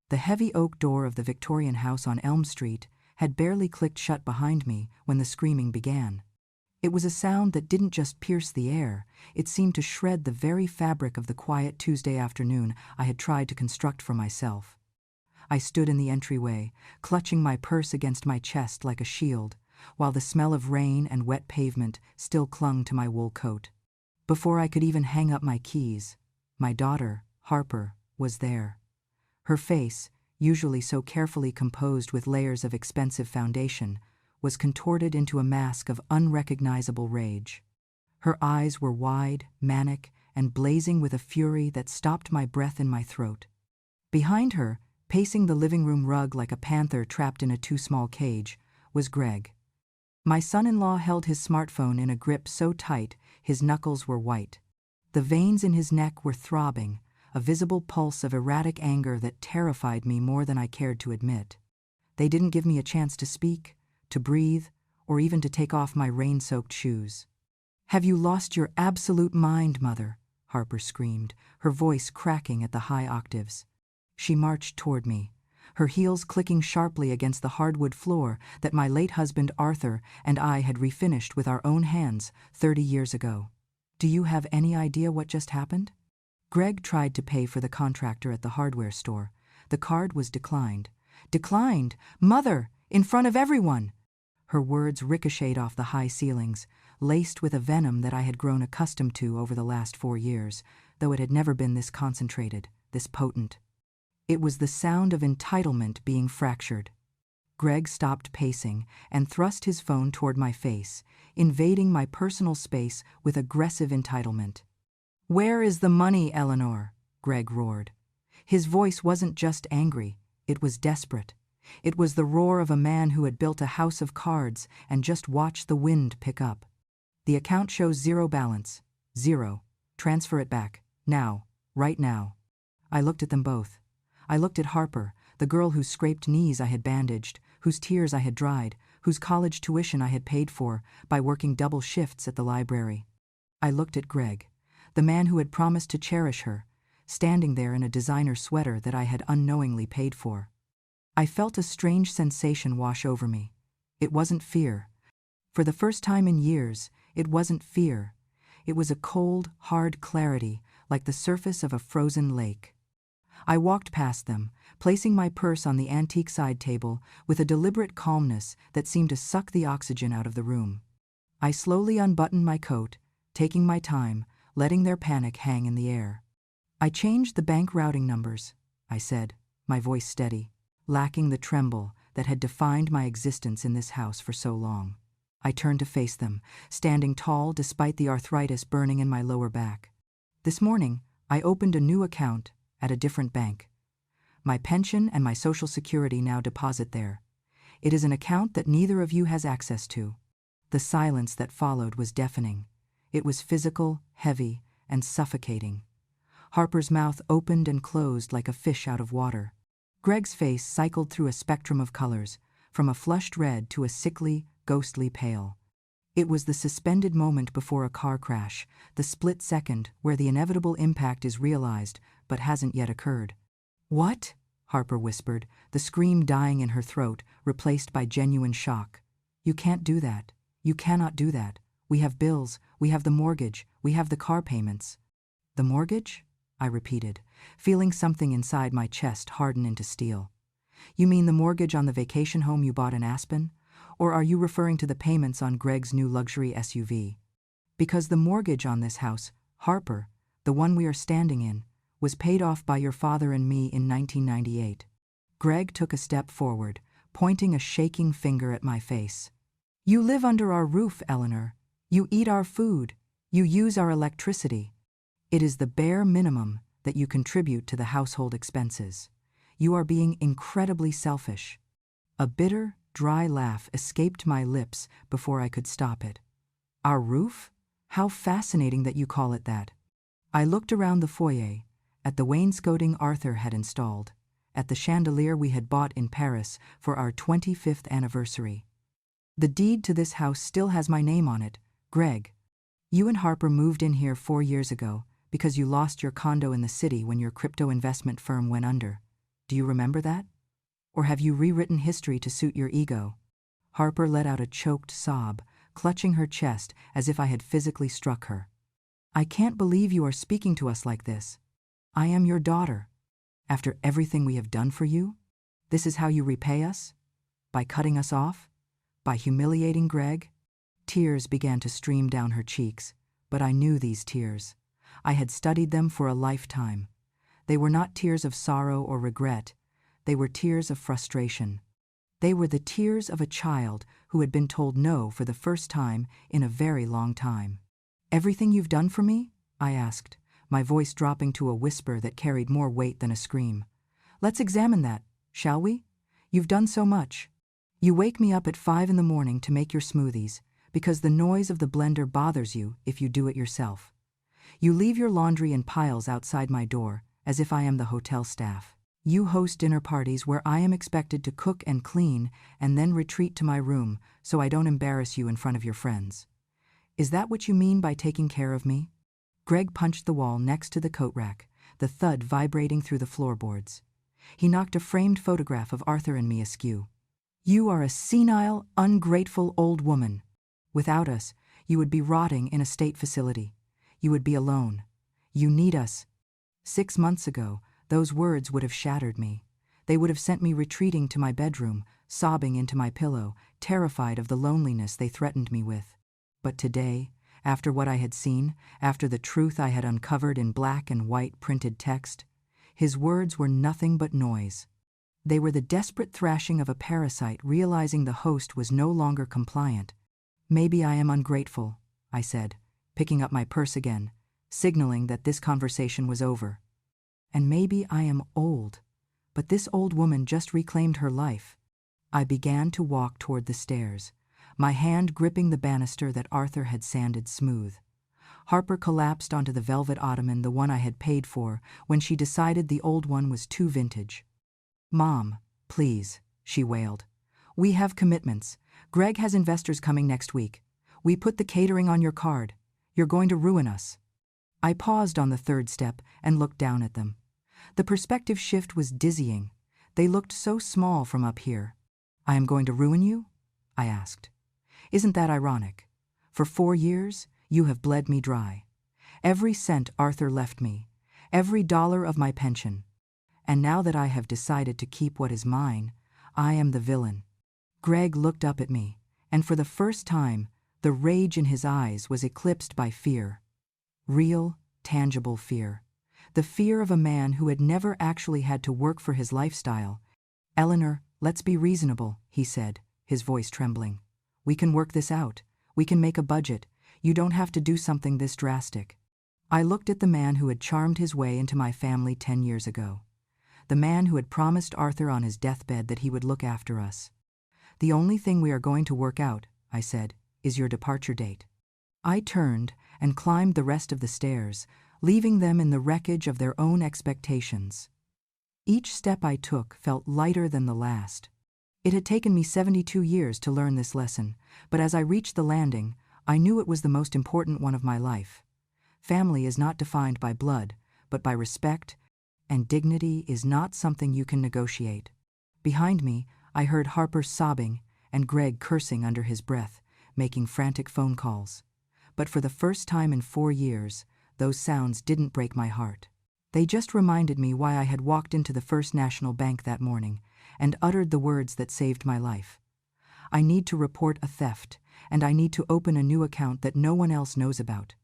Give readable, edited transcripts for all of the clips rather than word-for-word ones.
The heavy oak door of the Victorian house on Elm Street had barely clicked shut behind me when the screaming began. It was a sound that didn't just pierce the air, it seemed to shred the very fabric of the quiet Tuesday afternoon I had tried to construct for myself. I stood in the entryway, clutching my purse against my chest like a shield, while the smell of rain and wet pavement still clung to my wool coat. Before I could even hang up my keys, my daughter, Harper, was there. Her face, usually so carefully composed with layers of expensive foundation, was contorted into a mask of unrecognizable rage. Her eyes were wide, manic, and blazing with a fury that stopped my breath in my throat. Behind her, pacing the living room rug like a panther trapped in a too-small cage, was Greg. My son-in-law held his smartphone in a grip so tight his knuckles were white. The veins in his neck were throbbing, a visible pulse of erratic anger that terrified me more than I cared to admit. They didn't give me a chance to speak, to breathe, or even to take off my rain-soaked shoes. "Have you lost your absolute mind, Mother?" Harper screamed, her voice cracking at the high octaves. She marched toward me, her heels clicking sharply against the hardwood floor that my late husband Arthur and I had refinished with our own hands 30 years ago. "Do you have any idea what just happened?" Greg tried to pay for the contractor at the hardware store. The card was declined. "Declined? Mother! In front of everyone!" Her words ricocheted off the high ceilings, laced with a venom that I had grown accustomed to over the last 4 years, though it had never been this concentrated, this potent. It was the sound of entitlement being fractured. Greg stopped pacing and thrust his phone toward my face, invading my personal space with aggressive entitlement. "Where is the money, Eleanor?" Greg roared. His voice wasn't just angry, it was desperate. It was the roar of a man who had built a house of cards and just watched the wind pick up. "The account shows zero balance. Zero. Transfer it back. Now. Right now." I looked at them both. I looked at Harper, the girl whose scraped knees I had bandaged, whose tears I had dried, whose college tuition I had paid for by working double shifts at the library. I looked at Greg, the man who had promised to cherish her, standing there in a designer sweater that I had unknowingly paid for. I felt a strange sensation wash over me. It wasn't fear. For the first time in years, it wasn't fear. It was a cold, hard clarity, like the surface of a frozen lake. I walked past them, placing my purse on the antique side table with a deliberate calmness that seemed to suck the oxygen out of the room. I slowly unbuttoned my coat, taking my time, letting their panic hang in the air. "I changed the bank routing numbers," I said, my voice steady, lacking the tremble that had defined my existence in this house for so long. I turned to face them, standing tall despite the arthritis burning in my lower back. "This morning, I opened a new account at a different bank. My pension and my Social Security now deposit there. It is an account that neither of you has access to." The silence that followed was deafening. It was physical, heavy, and suffocating. Harper's mouth opened and closed like a fish out of water. Greg's face cycled through a spectrum of colors, from a flushed red to a sickly, ghostly pale. It was the suspended moment before a car crash, the split second where the inevitable impact is realized but hasn't yet occurred. "What?" Harper whispered, the scream dying in her throat, replaced by genuine shock. "You can't do that. You cannot do that. We have bills, we have the mortgage, we have the car payments." "The mortgage?" I repeated, feeling something inside my chest harden into steel. "You mean the mortgage on the vacation home you bought in Aspen? Or are you referring to the payments on Greg's new luxury SUV? Because the mortgage on this house, Harper, the one we are standing in, was paid off by your father and me in 1998. Greg took a step forward, pointing a shaking finger at my face. "You live under our roof, Eleanor. You eat our food. You use our electricity. It is the bare minimum that you contribute to the household expenses. You are being incredibly selfish." A bitter, dry laugh escaped my lips before I could stop it. "Our roof? How fascinating that you call it that." I looked around the foyer, at the wainscoting Arthur had installed, at the chandelier we had bought in Paris for our 25th anniversary. "The deed to this house still has my name on it, Greg. You and Harper moved in here 4 years ago because you lost your condo in the city when your crypto investment firm went under. Do you remember that? Or have you rewritten history to suit your ego? Harper let out a choked sob, clutching her chest as if I had physically struck her. I can't believe you are speaking to us like this. I am your daughter. After everything we have done for you? This is how you repay us? By cutting us off? By humiliating Greg? Tears began to stream down her cheeks, but I knew these tears. I had studied them for a lifetime. They were not tears of sorrow or regret. They were tears of frustration. They were the tears of a child who had been told no for the first time in a very long time. Everything you've done for me? I asked, my voice dropping to a whisper that carried more weight than a scream. Let's examine that, shall we? You've done so much. You wake me up at 5 in the morning to make your smoothies, because the noise of the blender bothers you if you do it yourself. You leave your laundry in piles outside my door, as if I am the hotel staff. You host dinner parties where I am expected to cook and clean and then retreat to my room so I don't embarrass you in front of your friends. Is that what you mean by taking care of me? Greg punched the wall next to the coat rack, the thud vibrating through the floorboards. He knocked a framed photograph of Arthur and me askew. You are a senile, ungrateful old woman. Without us, you would be rotting in a state facility. You would be alone. You need us. 6 months ago, those words would have shattered me. They would have sent me retreating to my bedroom, sobbing into my pillow, terrified of the loneliness they threatened me with. But today, after what I had seen, after the truth I had uncovered in black and white printed text, his words were nothing but noise. They were the desperate thrashing of a parasite realizing the host was no longer compliant. Maybe I am ungrateful, I said, picking up my purse again, signaling that this conversation was over. And maybe I am old, but this old woman just reclaimed her life. I began to walk toward the stairs, my hand gripping the banister that Arthur had sanded smooth. Harper collapsed onto the velvet ottoman, the one I had paid for, when she decided the old one was too vintage. Mom, please, she wailed. We have commitments. Greg has investors coming next week. We put the catering on your card. You're going to ruin us. I paused on the third step and looked down at them. The perspective shift was dizzying. They looked so small from up here. I am going to ruin you? I asked. Isn't that ironic? For 4 years, you have bled me dry. Every cent Arthur left me, every dollar of my pension. And now that I have decided to keep what is mine, I am the villain. Greg looked up at me, and for the first time, the rage in his eyes was eclipsed by fear. Real, tangible fear. The fear of a man who had never actually had to work for his lifestyle. Eleanor, let's be reasonable, he said, his voice trembling. We can work this out. We can make a budget. You don't have to do something this drastic. I looked at the man who had charmed his way into my family 10 years ago. The man who had promised Arthur on his deathbed that he would look after us. The only thing we are going to work out, I said, is your departure date. I turned and climbed the rest of the stairs, leaving them in the wreckage of their own expectations. Each step I took felt lighter than the last. It had taken me 72 years to learn this lesson, but as I reached the landing, I knew it was the most important one of my life. Family is not defined by blood, but by respect, and dignity is not something you can negotiate. Behind me, I heard Harper sobbing and Greg cursing under his breath, making frantic phone calls. But for the first time in 4 years, those sounds didn't break my heart. They just reminded me why I had walked into the First National Bank that morning and uttered the words that saved my life. I need to report a theft, and I need to open a new account that no one else knows about.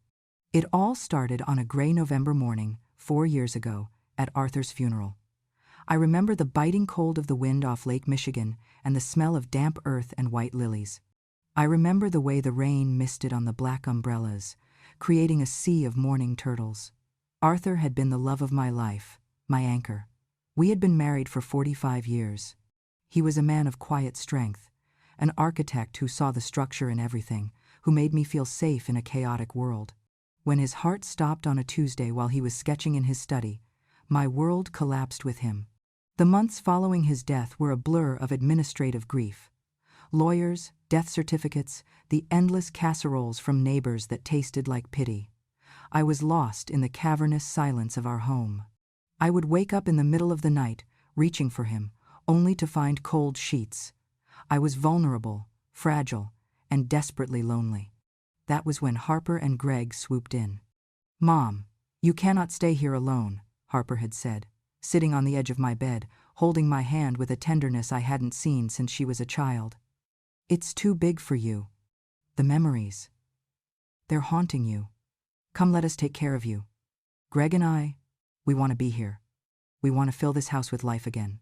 It all started on a gray November morning, 4 years ago, at Arthur's funeral. I remember the biting cold of the wind off Lake Michigan and the smell of damp earth and white lilies. I remember the way the rain misted on the black umbrellas, creating a sea of mourning turtles. Arthur had been the love of my life, my anchor. We had been married for 45 years. He was a man of quiet strength, an architect who saw the structure in everything, who made me feel safe in a chaotic world. When his heart stopped on a Tuesday while he was sketching in his study, my world collapsed with him. The months following his death were a blur of administrative grief. Lawyers, death certificates, the endless casseroles from neighbors that tasted like pity. I was lost in the cavernous silence of our home. I would wake up in the middle of the night, reaching for him, only to find cold sheets. I was vulnerable, fragile, and desperately lonely. That was when Harper and Greg swooped in. "Mom, you cannot stay here alone," Harper had said, sitting on the edge of my bed, holding my hand with a tenderness I hadn't seen since she was a child. "It's too big for you. The memories. They're haunting you. Come, let us take care of you. Greg and I, we want to be here. We want to fill this house with life again."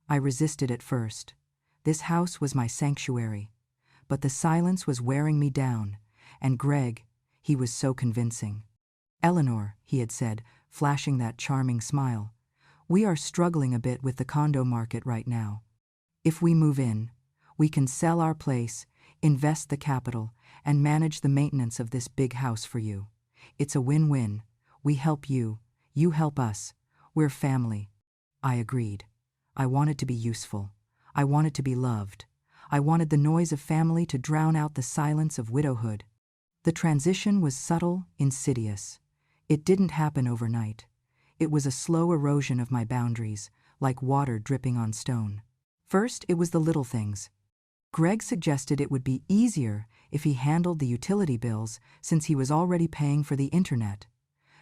I resisted at first. This house was my sanctuary. But the silence was wearing me down, and Greg, he was so convincing. "Eleanor," he had said, flashing that charming smile, "we are struggling a bit with the condo market right now. If we move in, we can sell our place, invest the capital, and manage the maintenance of this big house for you. It's a win-win. We help you, you help us. We're family." I agreed. I wanted to be useful. I wanted to be loved. I wanted the noise of family to drown out the silence of widowhood. The transition was subtle, insidious. It didn't happen overnight. It was a slow erosion of my boundaries, like water dripping on stone. First, it was the little things. Greg suggested it would be easier if he handled the utility bills since he was already paying for the internet.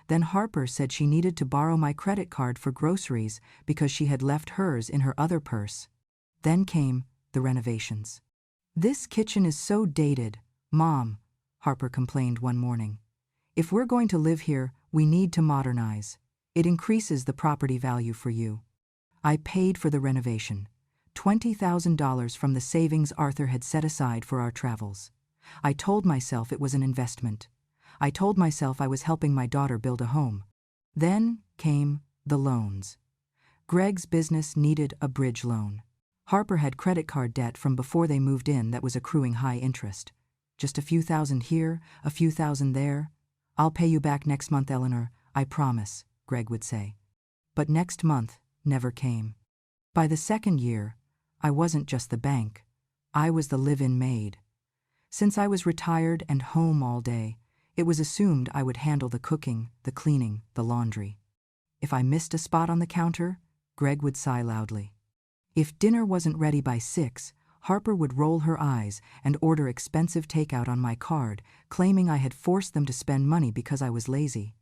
Then Harper said she needed to borrow my credit card for groceries because she had left hers in her other purse. Then came the renovations. "This kitchen is so dated, Mom," Harper complained one morning. "If we're going to live here, we need to modernize. It increases the property value for you." I paid for the renovation, $20,000 from the savings Arthur had set aside for our travels. I told myself it was an investment. I told myself I was helping my daughter build a home. Then came the loans. Greg's business needed a bridge loan. Harper had credit card debt from before they moved in that was accruing high interest. "Just a few thousand here, a few thousand there. I'll pay you back next month, Eleanor, I promise," Greg would say. But next month never came. By the second year, I wasn't just the bank. I was the live-in maid. Since I was retired and home all day, it was assumed I would handle the cooking, the cleaning, the laundry. If I missed a spot on the counter, Greg would sigh loudly. If dinner wasn't ready by 6, Harper would roll her eyes and order expensive takeout on my card, claiming I had forced them to spend money because I was lazy.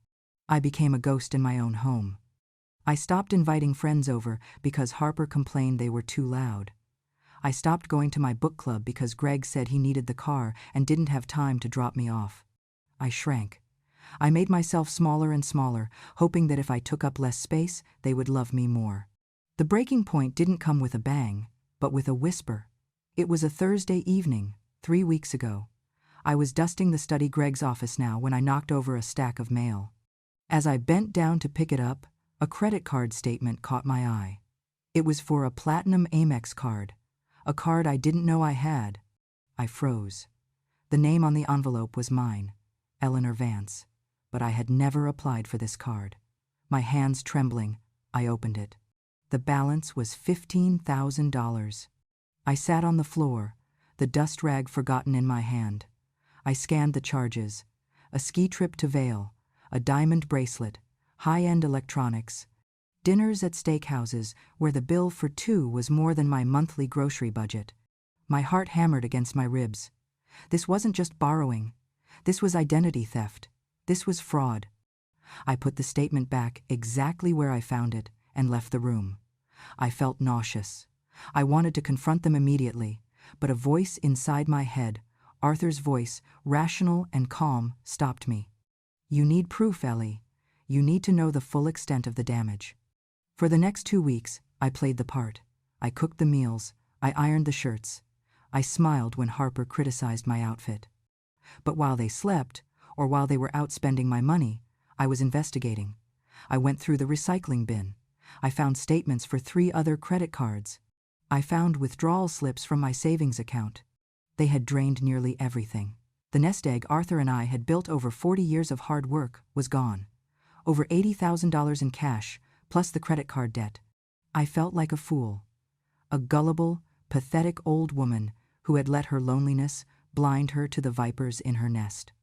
I became a ghost in my own home. I stopped inviting friends over because Harper complained they were too loud. I stopped going to my book club because Greg said he needed the car and didn't have time to drop me off. I shrank. I made myself smaller and smaller, hoping that if I took up less space, they would love me more. The breaking point didn't come with a bang, but with a whisper. It was a Thursday evening, 3 weeks ago. I was dusting the study Greg's office now when I knocked over a stack of mail. As I bent down to pick it up, a credit card statement caught my eye. It was for a platinum Amex card, a card I didn't know I had. I froze. The name on the envelope was mine, Eleanor Vance, but I had never applied for this card. My hands trembling, I opened it. The balance was $15,000. I sat on the floor, the dust rag forgotten in my hand. I scanned the charges: a ski trip to Vail, a diamond bracelet, high-end electronics, dinners at steakhouses where the bill for 2 was more than my monthly grocery budget. My heart hammered against my ribs. This wasn't just borrowing. This was identity theft. This was fraud. I put the statement back exactly where I found it and left the room. I felt nauseous. I wanted to confront them immediately, but a voice inside my head, Arthur's voice, rational and calm, stopped me. "You need proof, Ellie. You need to know the full extent of the damage." For the next 2 weeks, I played the part. I cooked the meals. I ironed the shirts. I smiled when Harper criticized my outfit. But while they slept, or while they were out spending my money, I was investigating. I went through the recycling bin. I found statements for 3 other credit cards. I found withdrawal slips from my savings account. They had drained nearly everything. The nest egg Arthur and I had built over 40 years of hard work was gone. Over $80,000 in cash, plus the credit card debt. I felt like a fool. A gullible, pathetic old woman who had let her loneliness blind her to the vipers in her nest.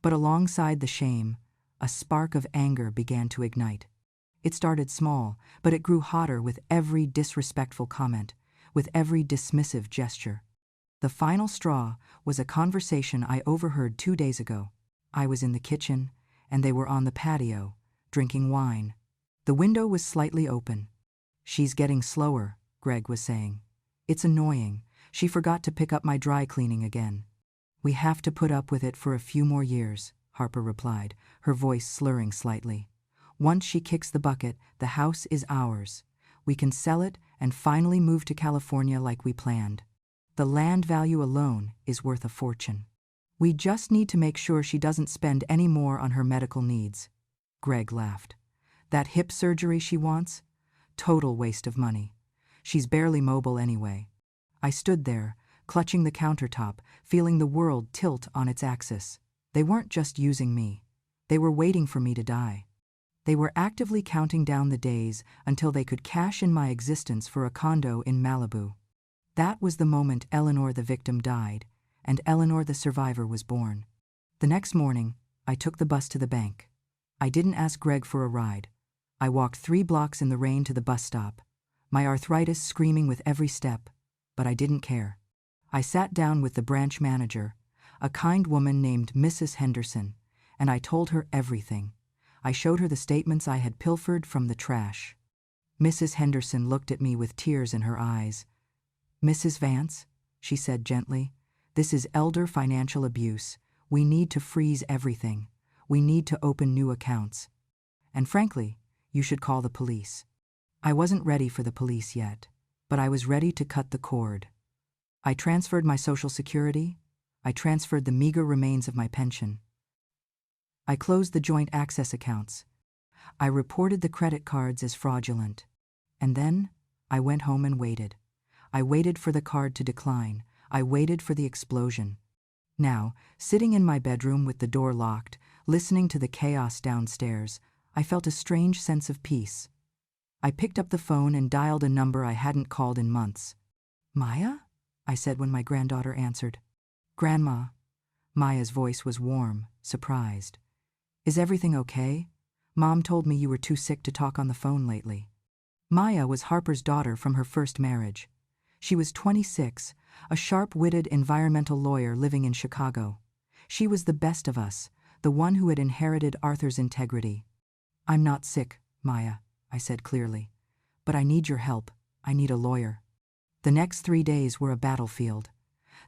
But alongside the shame, a spark of anger began to ignite. It started small, but it grew hotter with every disrespectful comment, with every dismissive gesture. The final straw was a conversation I overheard 2 days ago. I was in the kitchen, and they were on the patio, drinking wine. The window was slightly open. "She's getting slower," Greg was saying. "It's annoying. She forgot to pick up my dry cleaning again." "We have to put up with it for a few more years," Harper replied, her voice slurring slightly. "Once she kicks the bucket, the house is ours. We can sell it and finally move to California like we planned. The land value alone is worth a fortune. We just need to make sure she doesn't spend any more on her medical needs." Greg laughed. "That hip surgery she wants? Total waste of money. She's barely mobile anyway." I stood there, clutching the countertop, feeling the world tilt on its axis. They weren't just using me. They were waiting for me to die. They were actively counting down the days until they could cash in my existence for a condo in Malibu. That was the moment Eleanor the victim died, and Eleanor the survivor was born. The next morning, I took the bus to the bank. I didn't ask Greg for a ride. I walked 3 blocks in the rain to the bus stop, my arthritis screaming with every step, but I didn't care. I sat down with the branch manager, a kind woman named Mrs. Henderson, and I told her everything. I showed her the statements I had pilfered from the trash. Mrs. Henderson looked at me with tears in her eyes. "Mrs. Vance," she said gently, "this is elder financial abuse. We need to freeze everything. We need to open new accounts. And frankly, you should call the police." I wasn't ready for the police yet, but I was ready to cut the cord. I transferred my Social Security. I transferred the meager remains of my pension. I closed the joint access accounts. I reported the credit cards as fraudulent. And then I went home and waited. I waited for the card to decline. I waited for the explosion. Now, sitting in my bedroom with the door locked, listening to the chaos downstairs, I felt a strange sense of peace. I picked up the phone and dialed a number I hadn't called in months. "Maya?" I said when my granddaughter answered. "Grandma." Maya's voice was warm, surprised. "Is everything okay? Mom told me you were too sick to talk on the phone lately." Maya was Harper's daughter from her first marriage. She was 26, a sharp-witted environmental lawyer living in Chicago. She was the best of us, the one who had inherited Arthur's integrity. "I'm not sick, Maya," I said clearly. "But I need your help. I need a lawyer." The next 3 days were a battlefield.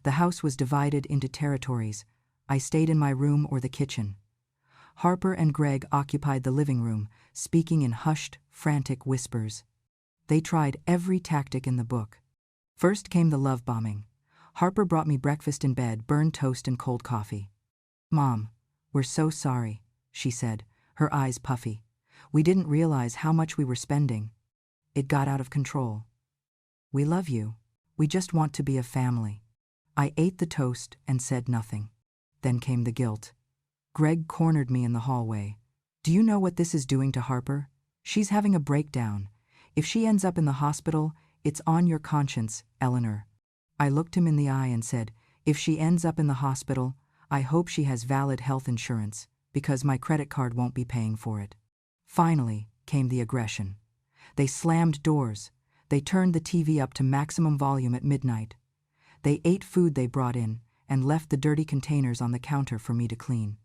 The house was divided into territories. I stayed in my room or the kitchen. Harper and Greg occupied the living room, speaking in hushed, frantic whispers. They tried every tactic in the book. First came the love bombing. Harper brought me breakfast in bed, burned toast and cold coffee. "Mom, we're so sorry," she said, her eyes puffy. "We didn't realize how much we were spending. It got out of control. We love you. We just want to be a family." I ate the toast and said nothing. Then came the guilt. Greg cornered me in the hallway. "Do you know what this is doing to Harper? She's having a breakdown. If she ends up in the hospital, it's on your conscience, Eleanor." I looked him in the eye and said, "If she ends up in the hospital, I hope she has valid health insurance, because my credit card won't be paying for it." Finally came the aggression. They slammed doors. They turned the TV up to maximum volume at midnight. They ate food they brought in and left the dirty containers on the counter for me to clean.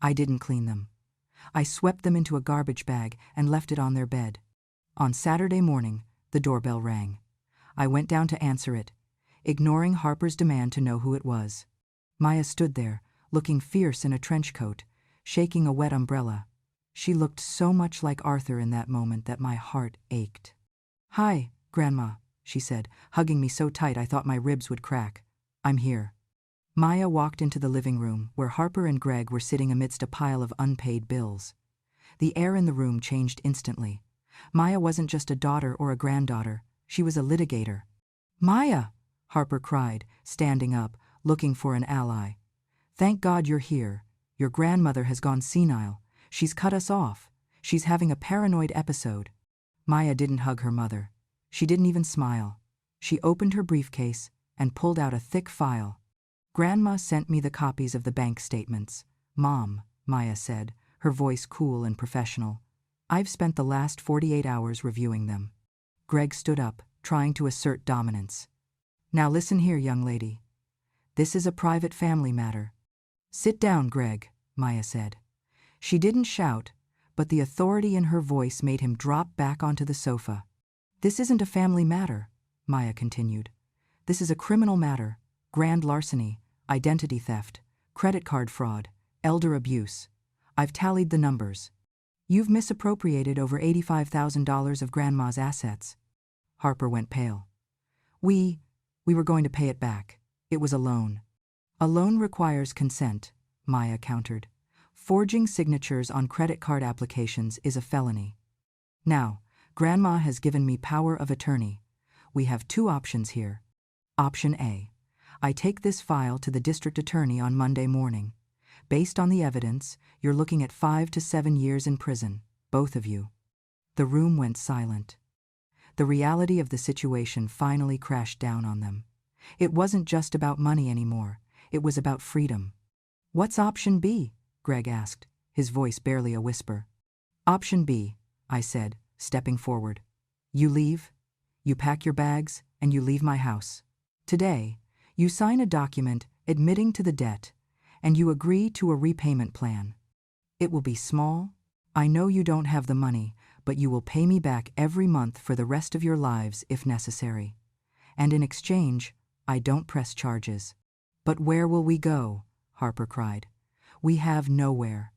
I didn't clean them. I swept them into a garbage bag and left it on their bed. On Saturday morning, the doorbell rang. I went down to answer it, ignoring Harper's demand to know who it was. Maya stood there, looking fierce in a trench coat, shaking a wet umbrella. She looked so much like Arthur in that moment that my heart ached. "Hi, Grandma," she said, hugging me so tight I thought my ribs would crack. "I'm here." Maya walked into the living room, where Harper and Greg were sitting amidst a pile of unpaid bills. The air in the room changed instantly. Maya wasn't just a daughter or a granddaughter, she was a litigator. "Maya!" Harper cried, standing up, looking for an ally. "Thank God you're here. Your grandmother has gone senile. She's cut us off. She's having a paranoid episode." Maya didn't hug her mother. She didn't even smile. She opened her briefcase and pulled out a thick file. "Grandma sent me the copies of the bank statements." "Mom," Maya said, her voice cool and professional, I've spent the last 48 hours reviewing them. Greg stood up, trying to assert dominance. Now listen here, young lady. This is a private family matter. Sit down, Greg, Maya said. She didn't shout, but the authority in her voice made him drop back onto the sofa. This isn't a family matter, Maya continued. This is a criminal matter: grand larceny, identity theft, credit card fraud, elder abuse. I've tallied the numbers. You've misappropriated over $85,000 of Grandma's assets. Harper went pale. We were going to pay it back. It was a loan. A loan requires consent, Maya countered. Forging signatures on credit card applications is a felony. Now, Grandma has given me power of attorney. We have two options here. Option A: I take this file to the district attorney on Monday morning. Based on the evidence, you're looking at 5 to 7 years in prison, both of you. The room went silent. The reality of the situation finally crashed down on them. It wasn't just about money anymore. It was about freedom. What's option B? Greg asked, his voice barely a whisper. Option B, I said, stepping forward. You leave, you pack your bags, and you leave my house. Today, you sign a document admitting to the debt, and you agree to a repayment plan. It will be small. I know you don't have the money, but you will pay me back every month for the rest of your lives if necessary. And in exchange, I don't press charges. But where will we go? Harper cried. We have nowhere.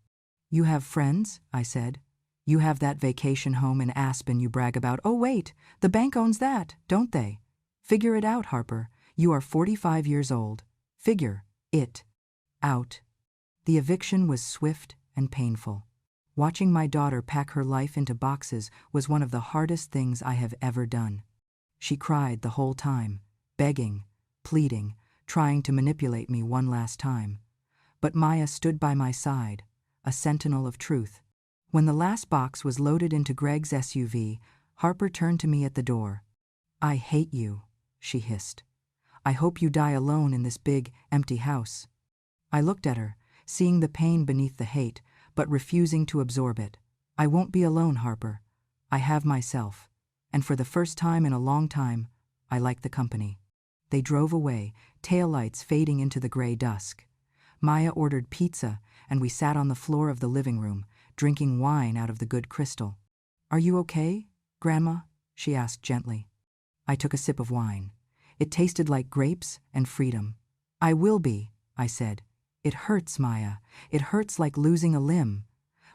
You have friends? I said. You have that vacation home in Aspen you brag about. Oh wait, the bank owns that, don't they? Figure it out, Harper. You are 45 years old. Figure it out. The eviction was swift and painful. Watching my daughter pack her life into boxes was one of the hardest things I have ever done. She cried the whole time, begging, pleading, trying to manipulate me one last time. But Maya stood by my side, a sentinel of truth. When the last box was loaded into Greg's SUV, Harper turned to me at the door. I hate you, she hissed. I hope you die alone in this big, empty house. I looked at her, seeing the pain beneath the hate, but refusing to absorb it. I won't be alone, Harper. I have myself. And for the first time in a long time, I like the company. They drove away, taillights fading into the gray dusk. Maya ordered pizza, and we sat on the floor of the living room, drinking wine out of the good crystal. Are you okay, Grandma? She asked gently. I took a sip of wine. It tasted like grapes and freedom. I will be, I said. It hurts, Maya. It hurts like losing a limb.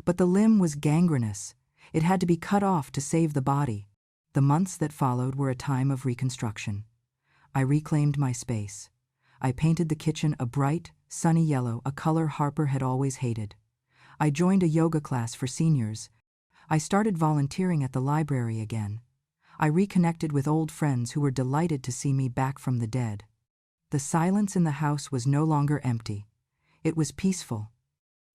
But the limb was gangrenous. It had to be cut off to save the body. The months that followed were a time of reconstruction. I reclaimed my space. I painted the kitchen a bright, sunny yellow, a color Harper had always hated. I joined a yoga class for seniors. I started volunteering at the library again. I reconnected with old friends who were delighted to see me back from the dead. The silence in the house was no longer empty. It was peaceful.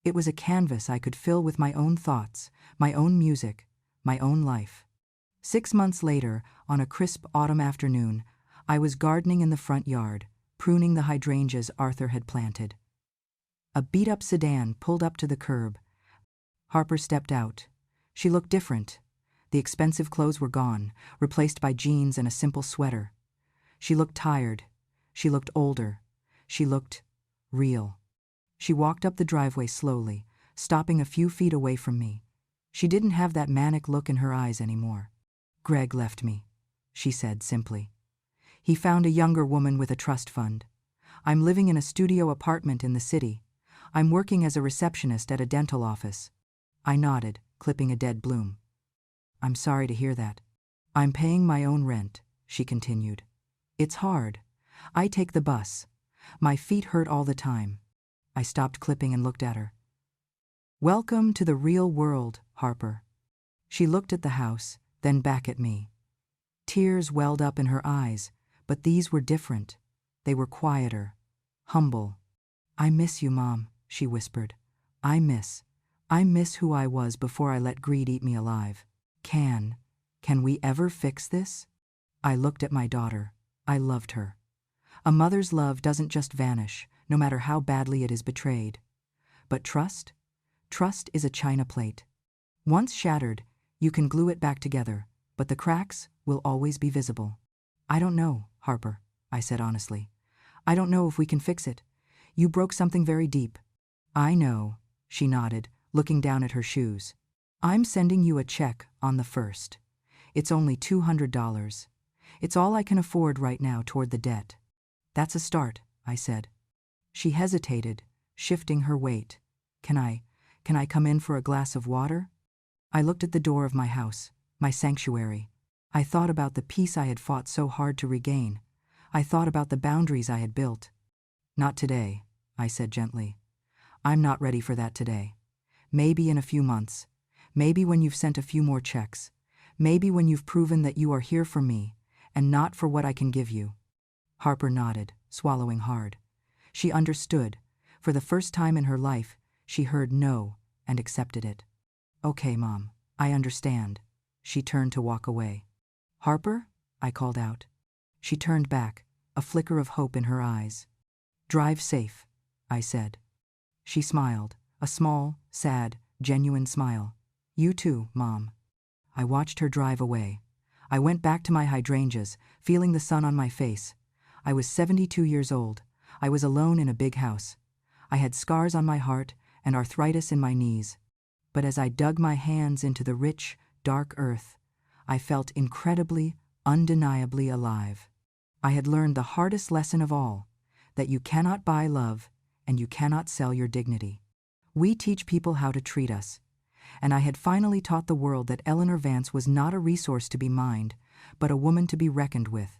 It was a canvas I could fill with my own thoughts, my own music, my own life. 6 months later, on a crisp autumn afternoon, I was gardening in the front yard, pruning the hydrangeas Arthur had planted. A beat-up sedan pulled up to the curb. Harper stepped out. She looked different. The expensive clothes were gone, replaced by jeans and a simple sweater. She looked tired. She looked older. She looked real. She walked up the driveway slowly, stopping a few feet away from me. She didn't have that manic look in her eyes anymore. Greg left me, she said simply. He found a younger woman with a trust fund. I'm living in a studio apartment in the city. I'm working as a receptionist at a dental office. I nodded, clipping a dead bloom. I'm sorry to hear that. I'm paying my own rent, she continued. It's hard. I take the bus. My feet hurt all the time. I stopped clipping and looked at her. Welcome to the real world, Harper. She looked at the house, then back at me. Tears welled up in her eyes, but these were different. They were quieter, humble. I miss you, Mom, she whispered. I miss who I was before I let greed eat me alive. Can we ever fix this? I looked at my daughter. I loved her. A mother's love doesn't just vanish, no matter how badly it is betrayed. But trust? Trust is a china plate. Once shattered, You can glue it back together, but the cracks will always be visible. I don't know, Harper, I said honestly. I don't know if we can fix it. You broke something very deep. I know, she nodded, looking down at her shoes. I'm sending you a check on the 1st. It's only $200. It's all I can afford right now toward the debt. That's a start, I said. She hesitated, shifting her weight. Can I come in for a glass of water? I looked at the door of my house, my sanctuary. I thought about the peace I had fought so hard to regain. I thought about the boundaries I had built. Not today, I said gently. I'm not ready for that today. Maybe in a few months. Maybe when you've sent a few more checks. Maybe when you've proven that you are here for me, and not for what I can give you. Harper nodded, swallowing hard. She understood. For the first time in her life, she heard no and accepted it. Okay, Mom, I understand. She turned to walk away. Harper? I called out. She turned back, a flicker of hope in her eyes. Drive safe, I said. She smiled, a small, sad, genuine smile. You too, Mom. I watched her drive away. I went back to my hydrangeas, feeling the sun on my face. I was 72 years old. I was alone in a big house. I had scars on my heart and arthritis in my knees. But as I dug my hands into the rich, dark earth, I felt incredibly, undeniably alive. I had learned the hardest lesson of all, that you cannot buy love and you cannot sell your dignity. We teach people how to treat us. And I had finally taught the world that Eleanor Vance was not a resource to be mined, but a woman to be reckoned with.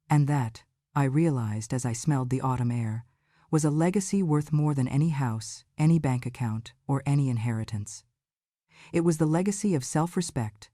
And that, I realized as I smelled the autumn air, was a legacy worth more than any house, any bank account, or any inheritance. It was the legacy of self-respect,